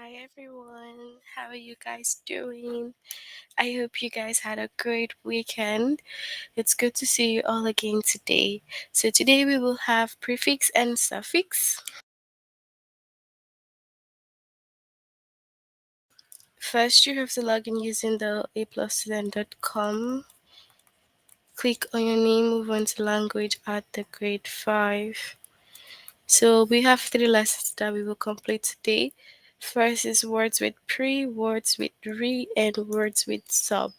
Hi everyone, how are you guys doing? I hope you guys had a great weekend. It's good to see you all again today. So, today we will have prefix and suffix. First, you have to log in using the aplusstudent.com. Click on your name, move on to language at the grade 5. So, we have 3 lessons that we will complete today. First is words with pre, words with re, and words with sub.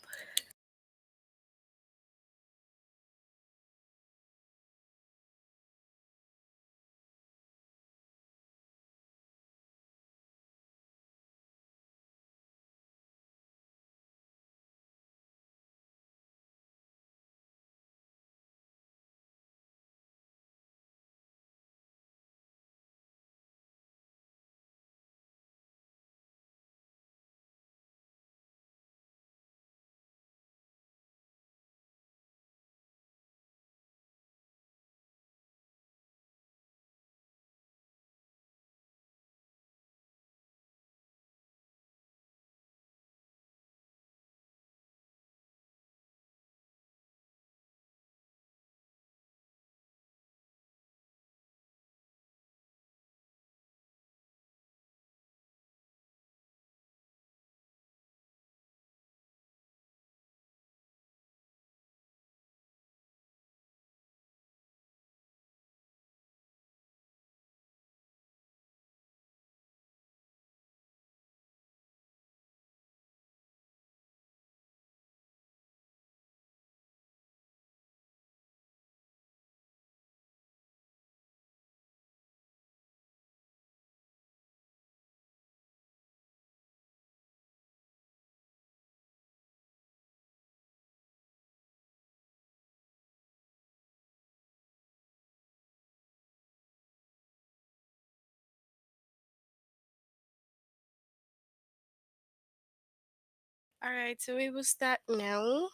All right, so we will start now.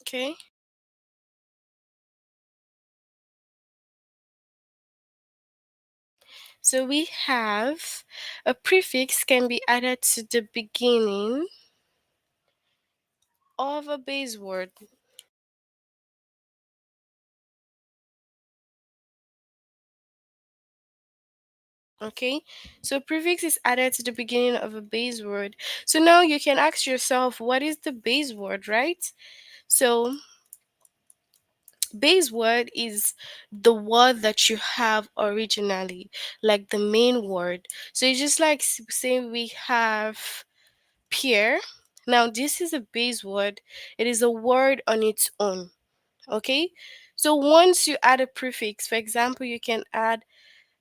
Okay. So we have a prefix can be added to the beginning of a base word. Okay. So prefix is added to the beginning of a base word. So now you can ask yourself, what is the base word, right? So base word is the word that you have originally, like the main word. So it's just like saying we have peer. Now this is a base word. It is a word on its own. Okay, so once you add a prefix, for example, you can add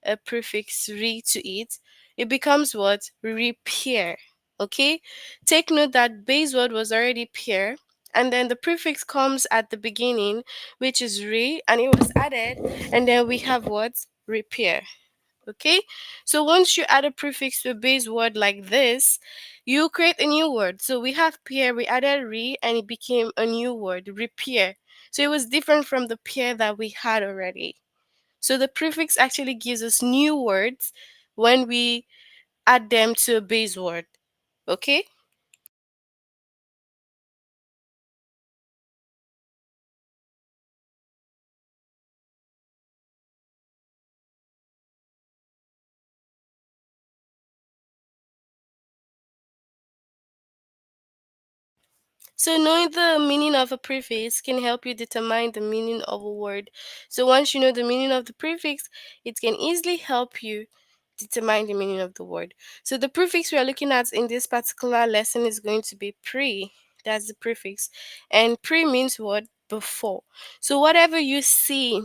a prefix re to it, it becomes what? Repair. Okay, take note that base word was already pair, and then the prefix comes at the beginning, which is re, and it was added, and then we have what? Repair. Okay, so once you add a prefix to a base word like this, you create a new word. So we have pair, we added re, and it became a new word, repair. So it was different from the pair that we had already. So the prefix actually gives us new words when we add them to a base word. Okay. So knowing the meaning of a prefix can help you determine the meaning of a word. So once you know the meaning of the prefix, it can easily help you determine the meaning of the word. So the prefix we are looking at in this particular lesson is going to be pre. That's the prefix. And pre means what? Before. So whatever you see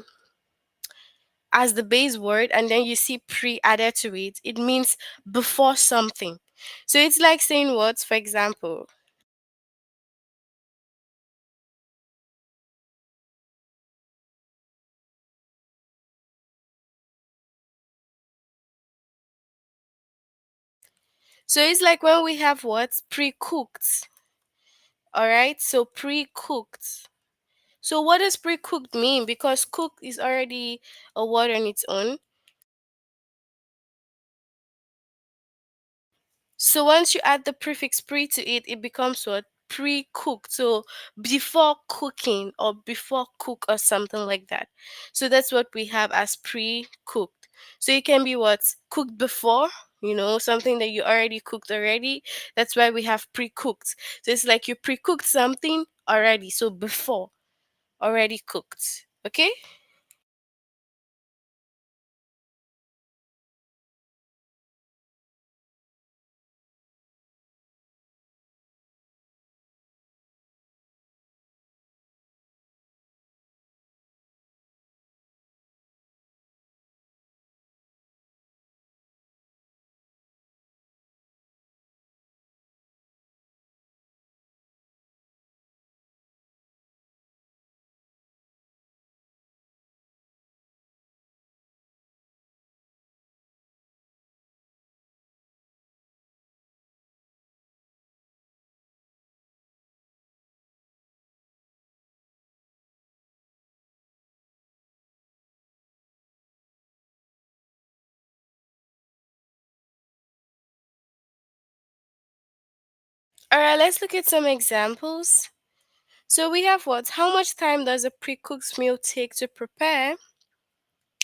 as the base word and then you see pre added to it, it means before something. So it's like saying what, for example. So it's like when we have what? Pre-cooked. All right? So pre-cooked. So what does pre-cooked mean? Because cooked is already a word on its own. So once you add the prefix pre to it, it becomes what? Pre-cooked. So before cooking or before cook or something like that. So that's what we have as pre-cooked. So it can be what? Cooked before, something that you already cooked already. That's why we have pre-cooked. So it's like you pre-cooked something already. So before, already cooked. Okay? Alright, let's look at some examples. So we have what? How much time does a pre-cooked meal take to prepare?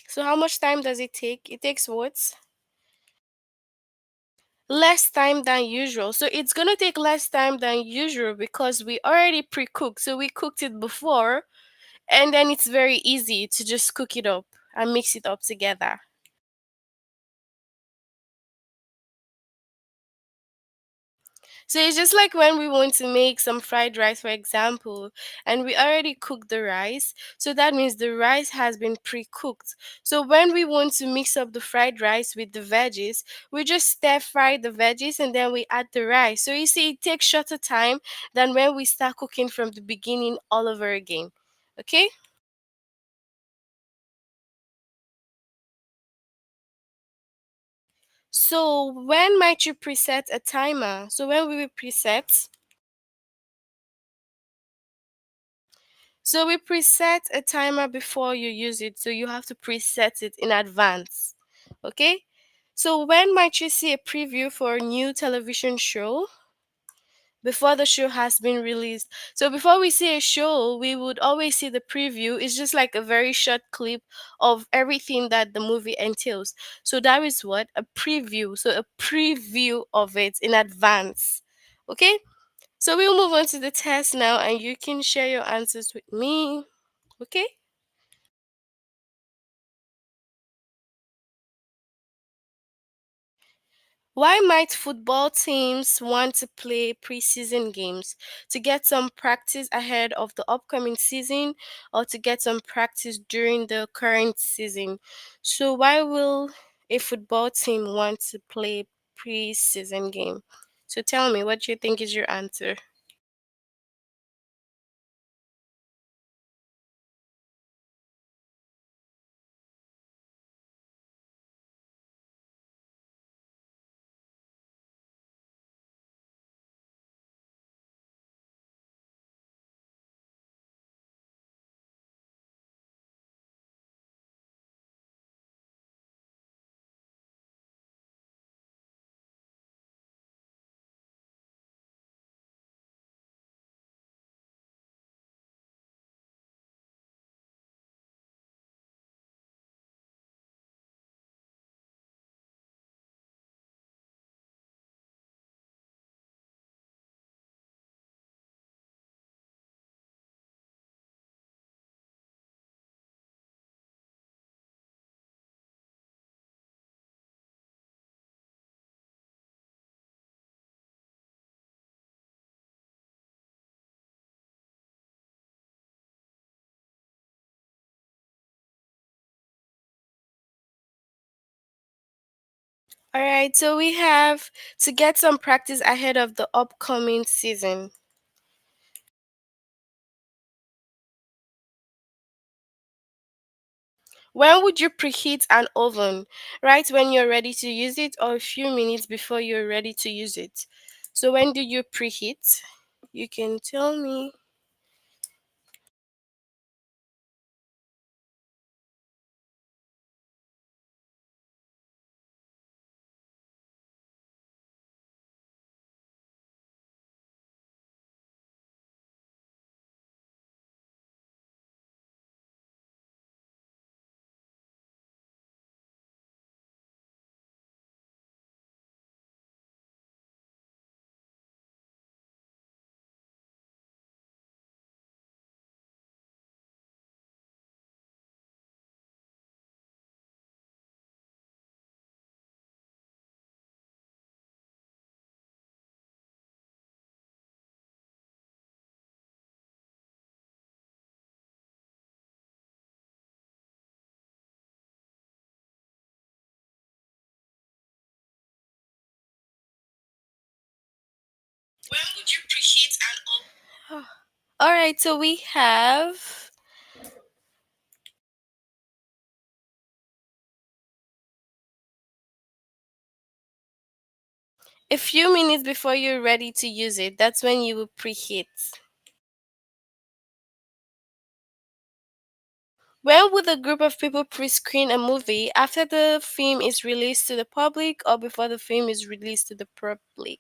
So how much time does it take? It takes what? Less time than usual. So it's gonna take less time than usual because we already pre-cooked. So we cooked it before, and then it's very easy to just cook it up and mix it up together. So it's just like when we want to make some fried rice, for example, and we already cooked the rice. So that means the rice has been pre-cooked. So when we want to mix up the fried rice with the veggies, we just stir fry the veggies and then we add the rice. So you see, it takes shorter time than when we start cooking from the beginning all over again. Okay? So when might you preset a timer? So when we will preset, so we preset a timer before you use it, so you have to preset it in advance. Okay? So when might you see a preview for a new television show before the show has been released? So before we see a show, we would always see the preview. It's just like a very short clip of everything that the movie entails. So that is what? A preview. So a preview of it in advance. Okay? So we'll move on to the test now and you can share your answers with me. Okay? Why might football teams want to play preseason games? To get some practice ahead of the upcoming season or to get some practice during the current season? So, why will a football team want to play preseason game? So, tell me, what do you think is your answer? All right, so we have to get some practice ahead of the upcoming season. When would you preheat an oven? Right when you're ready to use it, or a few minutes before you're ready to use it? So, when do you preheat? You can tell me. All right, so we have a few minutes before you're ready to use it. That's when you will preheat. When would a group of people pre-screen a movie? After the film is released to the public or before the film is released to the public?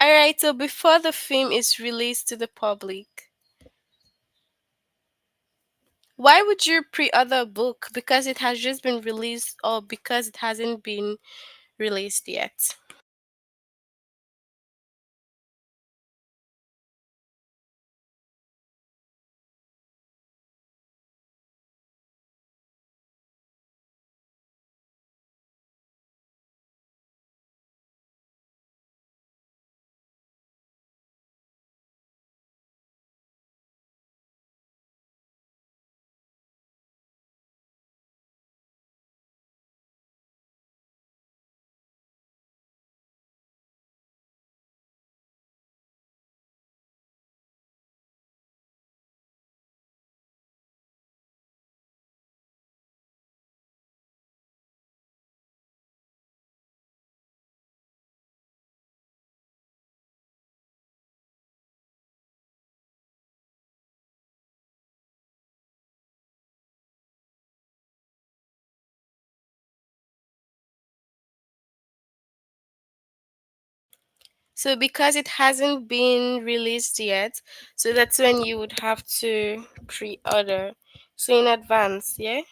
Alright, so before the film is released to the public, why would you pre-order a book? Because it has just been released or because it hasn't been released yet? So because it hasn't been released yet, so that's when you would have to pre-order. So in advance, yeah?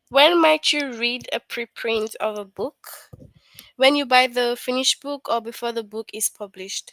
When might you read a preprint of a book? When you buy the finished book or before the book is published?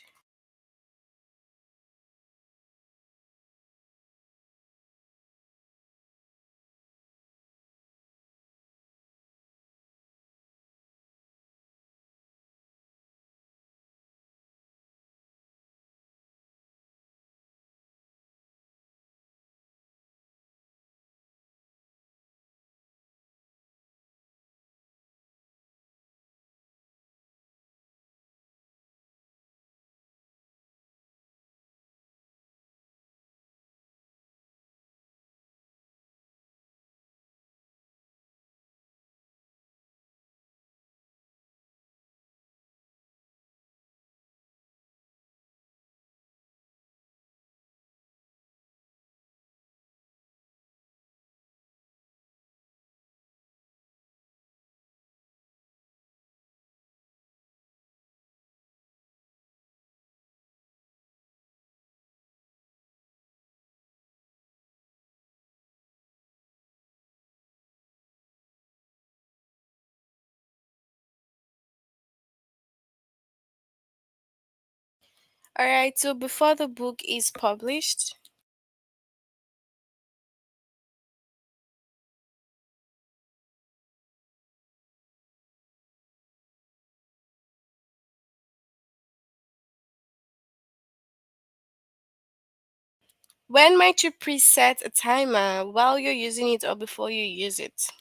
All right, so before the book is published, when might you preset a timer while you're using it or before you use it?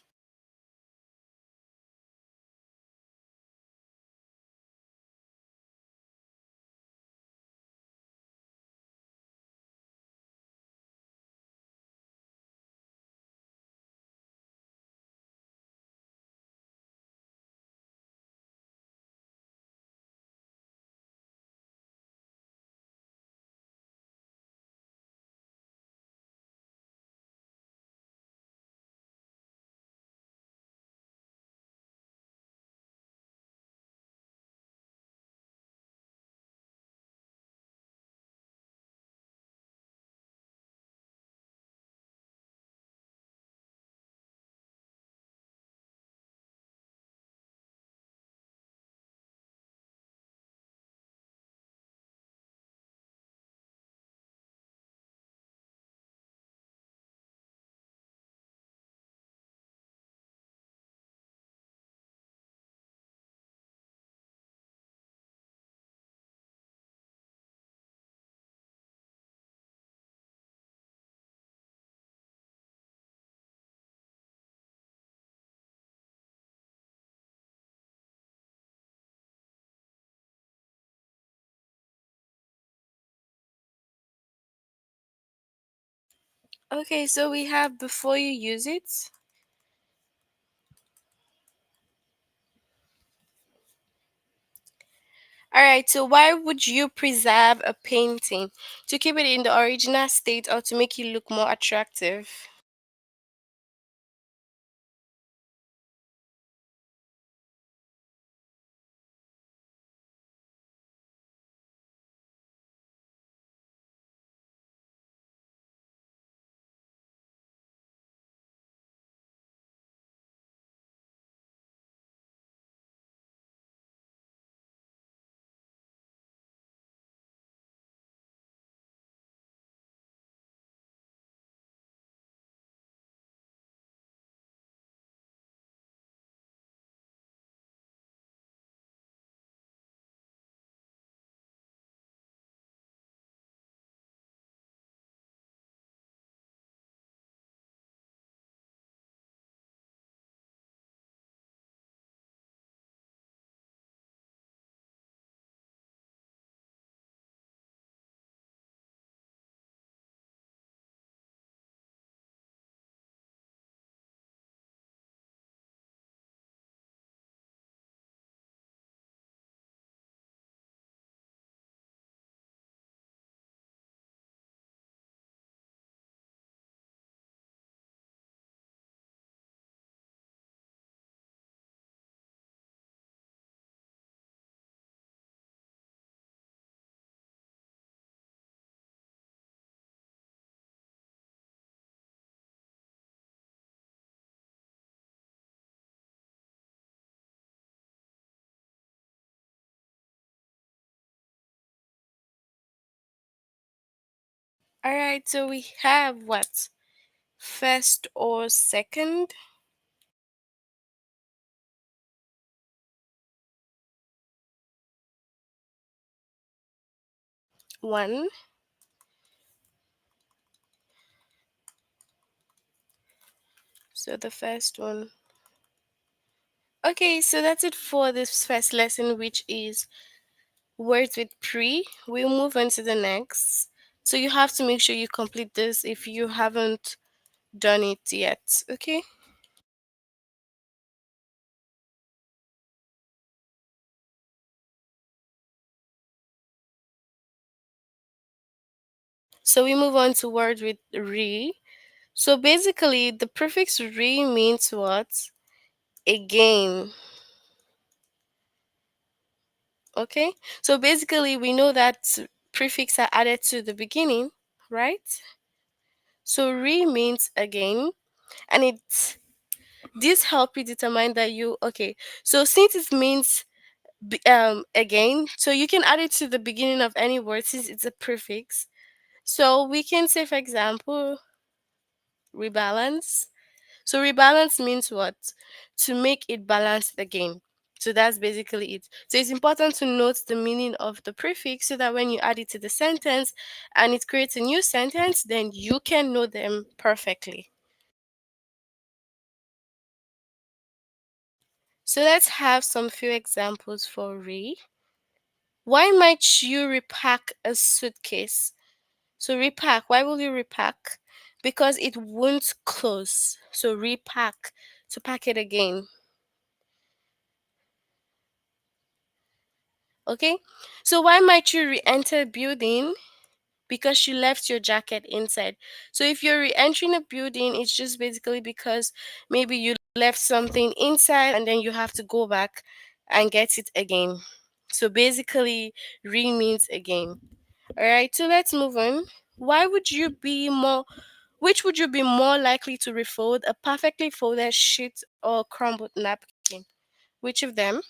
Okay, so we have before you use it. All right, so why would you preserve a painting? To keep it in the original state or to make it look more attractive? All right, so we have what? First or second? One. So the first one. Okay, so that's it for this first lesson, which is words with pre. We'll move on to the next. So you have to make sure you complete this if you haven't done it yet. Okay? So we move on to words with re. So basically, the prefix re means what? Again. Okay? So basically, we know that prefix are added to the beginning, right? So re means again, and it this help you determine that you okay. So since it means again, so you can add it to the beginning of any word since it's a prefix. So we can say, for example, rebalance. So rebalance means what? To make it balanced again. So that's basically it. So it's important to note the meaning of the prefix so that when you add it to the sentence and it creates a new sentence, then you can know them perfectly. So let's have some few examples for re. Why might you repack a suitcase? So repack, why will you repack? Because it won't close. So repack, to pack it again. Okay? So why might you re-enter a building? Because you left your jacket inside. So if you're re-entering a building, it's just basically because maybe you left something inside and then you have to go back and get it again. So basically, re means again. All right, so let's move on. Why would you be more Which would you be more likely to refold, a perfectly folded sheet or a crumbled napkin? Which of them?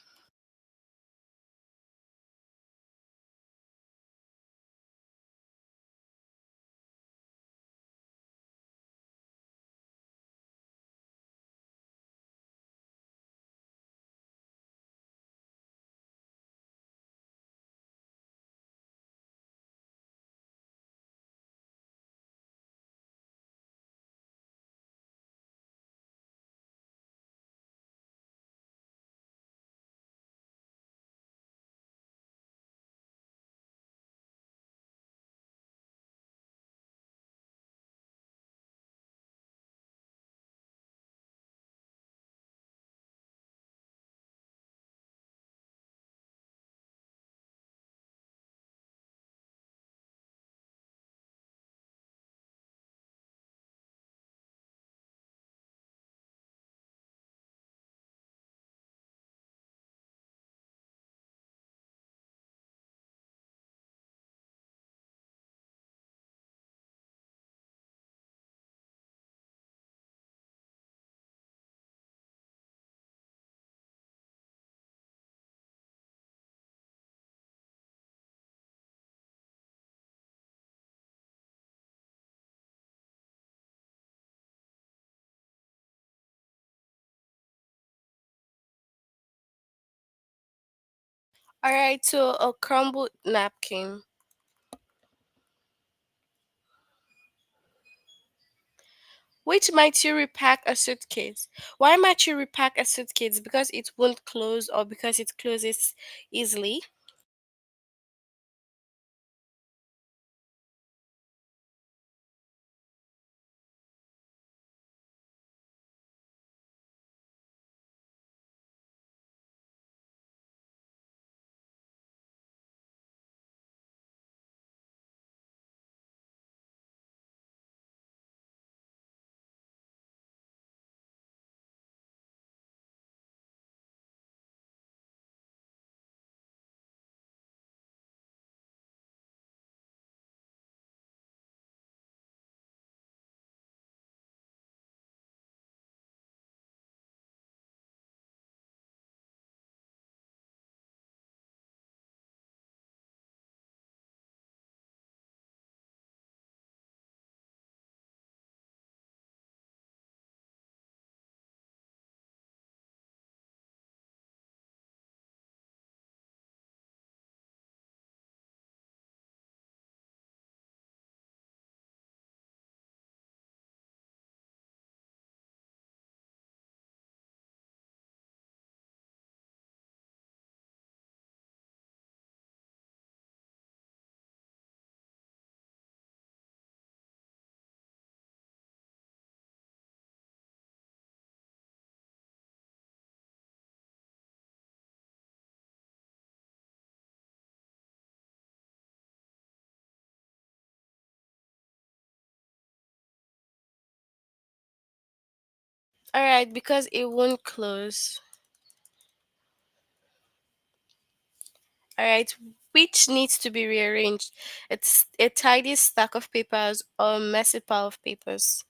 All right, so a crumbled napkin. Which might you repack a suitcase? Why might you repack a suitcase? Because it won't close or because it closes easily? All right, because it won't close. All right, which needs to be rearranged? It's a tidy stack of papers or a messy pile of papers.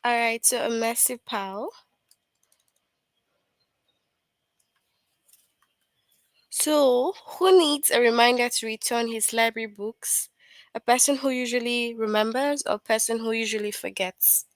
All right, so a messy pile. So, who needs a reminder to return his library books? A person who usually remembers or a person who usually forgets?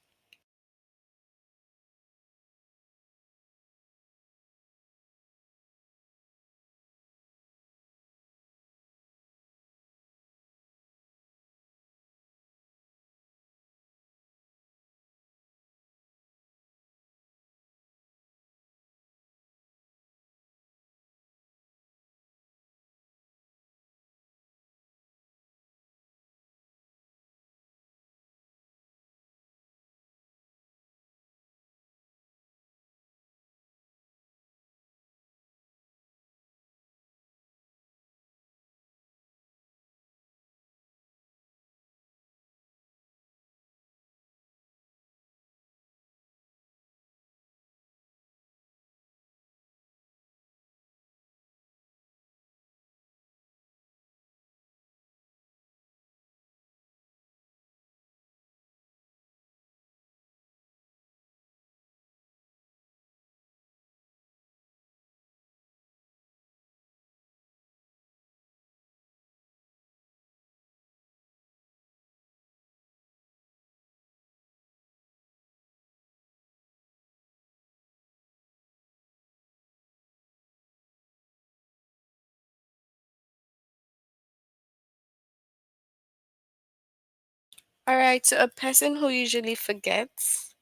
All right, so a person who usually forgets.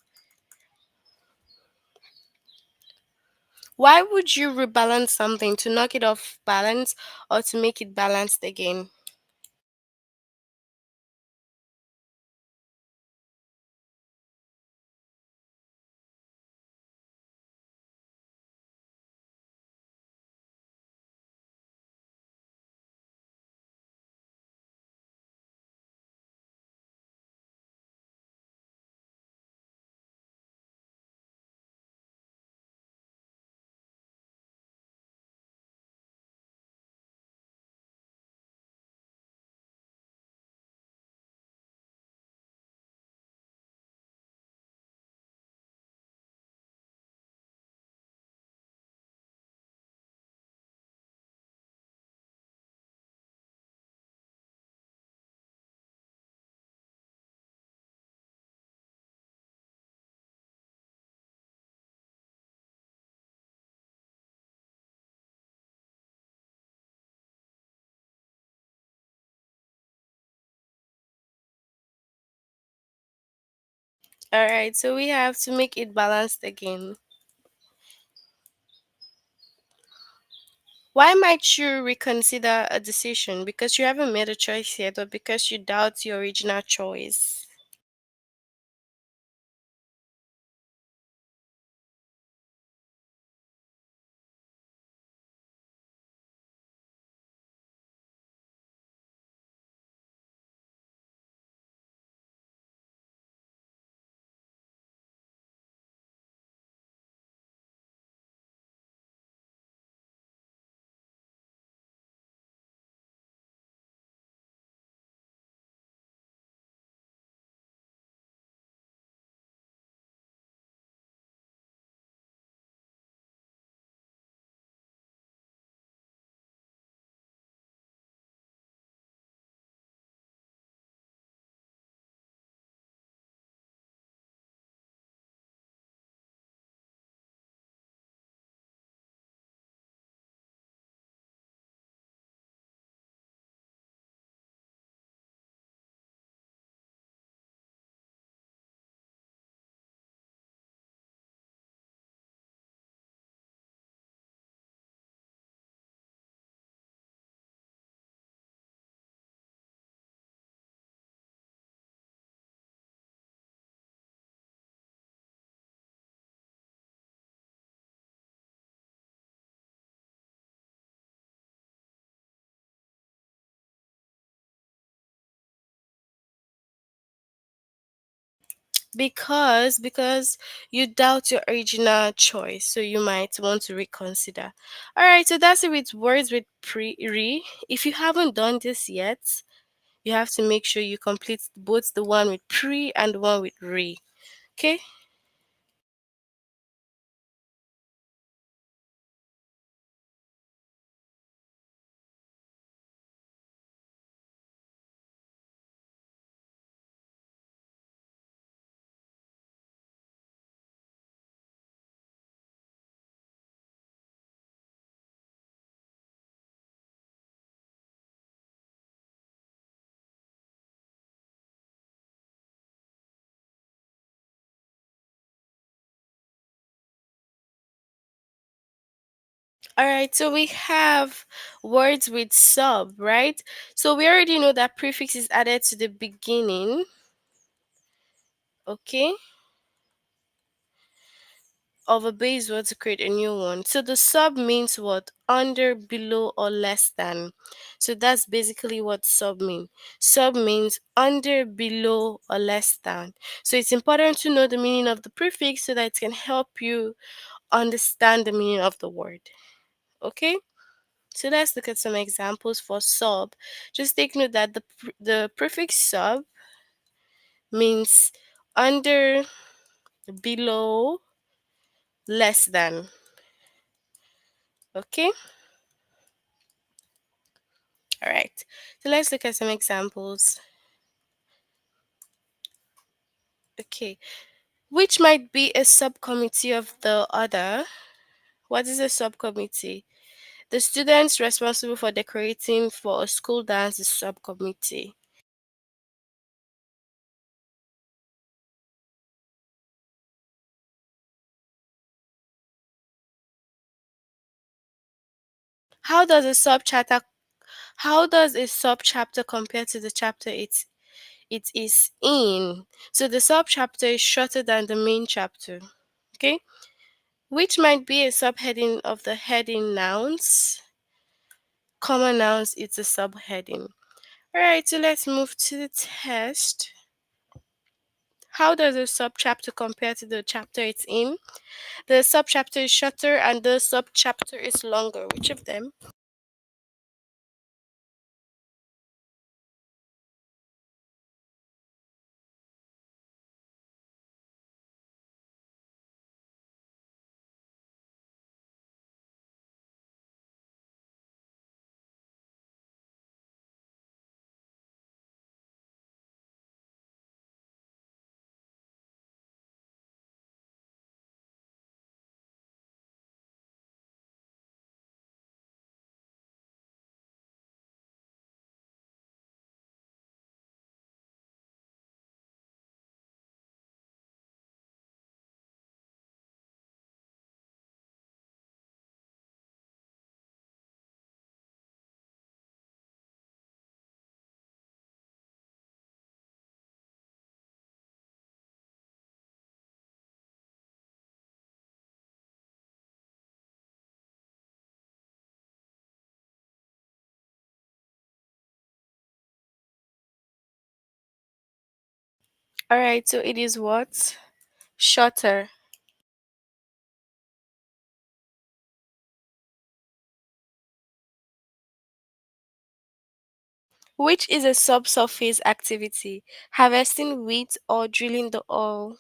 Why would you rebalance something? To knock it off balance or to make it balanced again? All right, so we have to make it balanced again. Why might you reconsider a decision? Because you haven't made a choice yet, or because you doubt your original choice? Because you doubt your original choice, so you might want to reconsider. All right, so that's it with words with pre re. If you haven't done this yet, you have to make sure you complete both the one with pre and the one with re. Okay. All right, so we have words with sub, right? So we already know that prefix is added to the beginning, okay, of a base word to create a new one. So the sub means what? Under, below, or less than. So that's basically what sub mean. Sub means under, below, or less than. So it's important to know the meaning of the prefix so that it can help you understand the meaning of the word. Okay? So let's look at some examples for sub. Just take note that the prefix sub means under, below, less than. Okay? All right. So let's look at some examples. Okay. Which might be a subcommittee of the other. What is a subcommittee? The students responsible for decorating for a school dance is subcommittee. How does a subchapter how does a subchapter compare to the chapter it is in? So the subchapter is shorter than the main chapter. Okay? Which might be a subheading of the heading nouns. Common nouns it's a subheading. Alright, so let's move to the test. How does a subchapter compare to the chapter it's in? The subchapter is shorter and the subchapter is longer. Which of them? Alright, so it is what? Shorter. Which is a subsurface activity? Harvesting wheat or drilling the oil?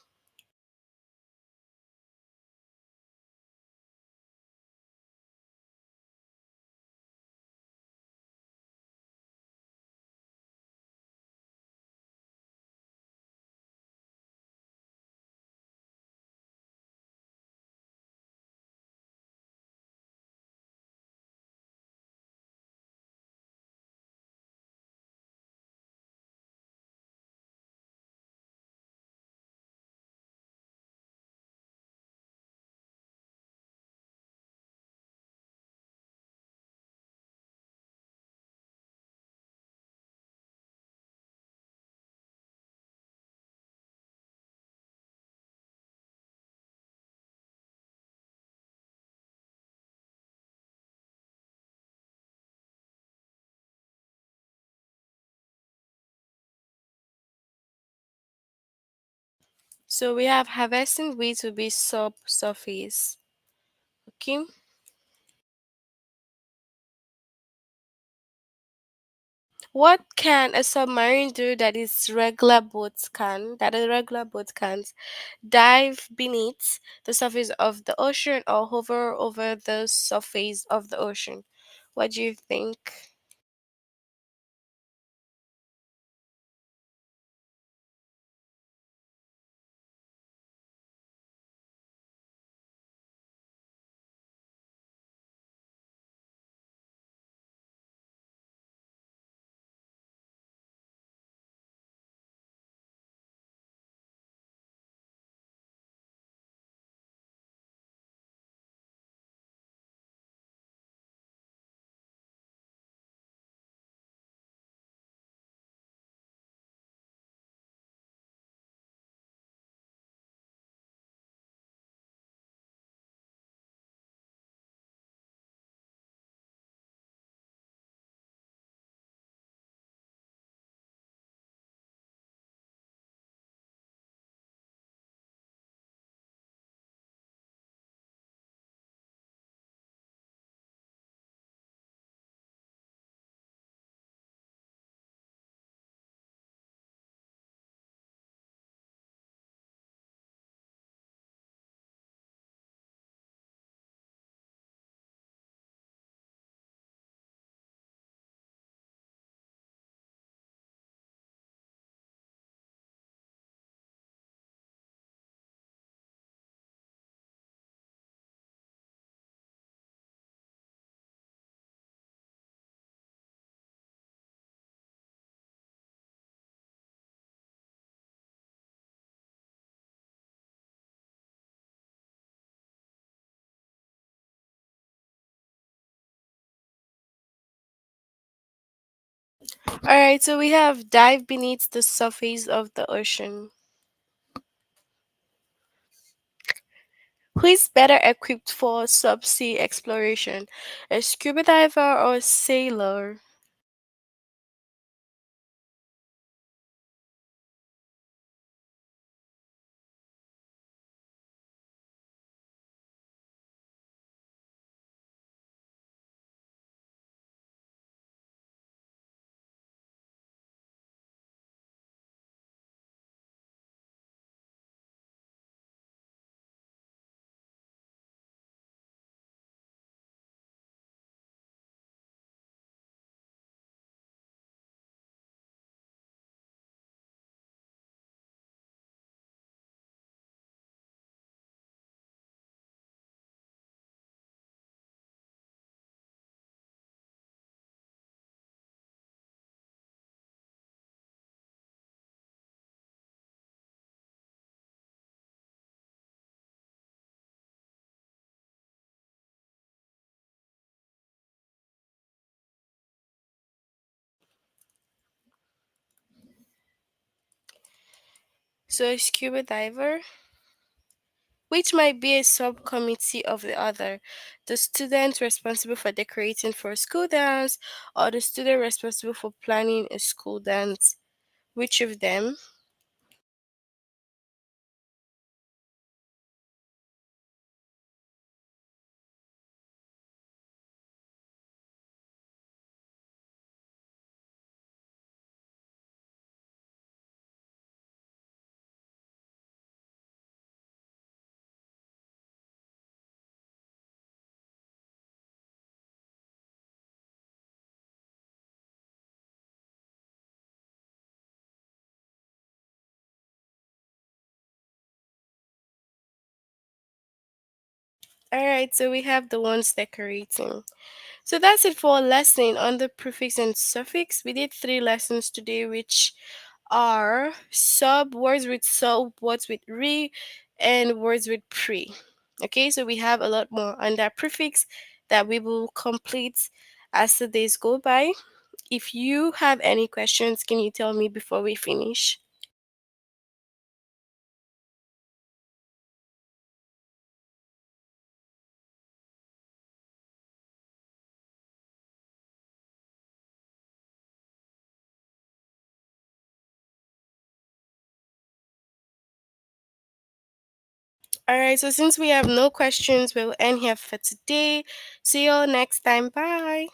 So we have harvesting wheat to be subsurface. Okay. What can a submarine do that a regular boat can't? Dive beneath the surface of the ocean or hover over the surface of the ocean? What do you think? All right, so we have dive beneath the surface of the ocean. Who is better equipped for subsea exploration, a scuba diver or a sailor? So, a scuba diver, which might be a subcommittee of the other, the student responsible for decorating for a school dance, or the student responsible for planning a school dance. Which of them? All right, so we have the ones decorating. So that's it for our lesson on the prefix and suffix. We did three lessons today, which are sub, words with sub, words with re, and words with pre. Okay, so we have a lot more on that prefix that we will complete as the days go by. If you have any questions, can you tell me before we finish? All right, so since we have no questions, we'll end here for today. See you all next time. Bye.